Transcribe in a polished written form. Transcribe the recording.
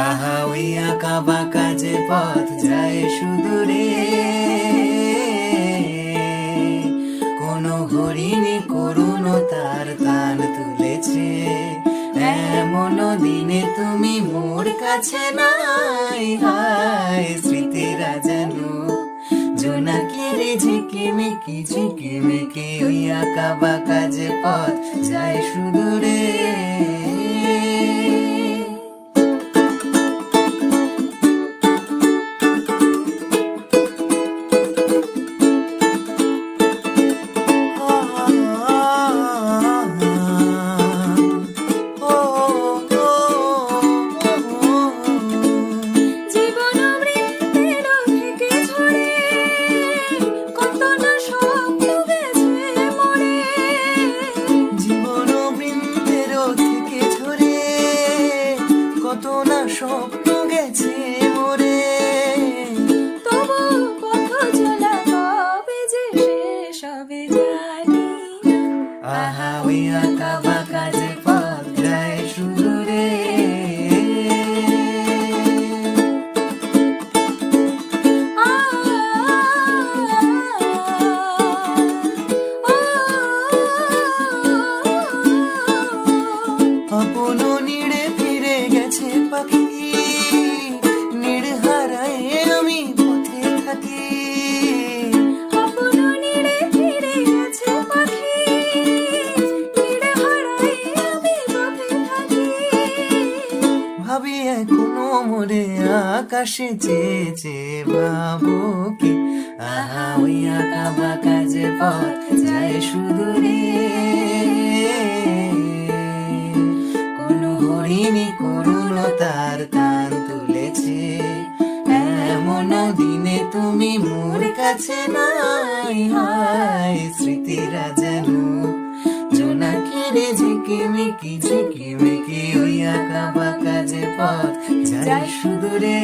আহা ওই আঁকা বাঁকা যে পথ যায় সুদূরে, কোনো হরিণী করুণ তার তান তুলেছে। এমন দিনে তুমি মোর কাছে নাই, হায় স্মৃতিরা যেন জোনাকির ঝিকিমিকি ঝিকিমিকি, ওই আঁকা বাঁকা যে পথ যায় সুদূরে। কত না স্বপ্ন গেছে মোরে, তবু পথ চলা কবে যে শেষ হবে জানি না। আহা ওই আঁকা বাঁকা যে পথ যায় সুদূরে। আপন নিড়ে ফিরে গেছে পাখি, নিড় হারায় আমি পথে থাকি। আপন নিড়ে ফিরে গেছে পাখি, নিড়ে হারায় আমি পথে থাকি। ভাবি এখনো মোরে আকাশে চেয়ে চেয়ে ভাবো কি, আহা ওই আঁকা বাঁকা যে পথ যায় সুদূরে, কোনো হরিণী করুণ তার তান তুলেছে। এমন দিনে তুমি মোর কাছে নাই, হায় স্মৃতিরা যেন জোনাকির ঝিকিমিকি ঝিকিমিকি, ওই আঁকা বাঁকা যে পথ যায় সুদূরে।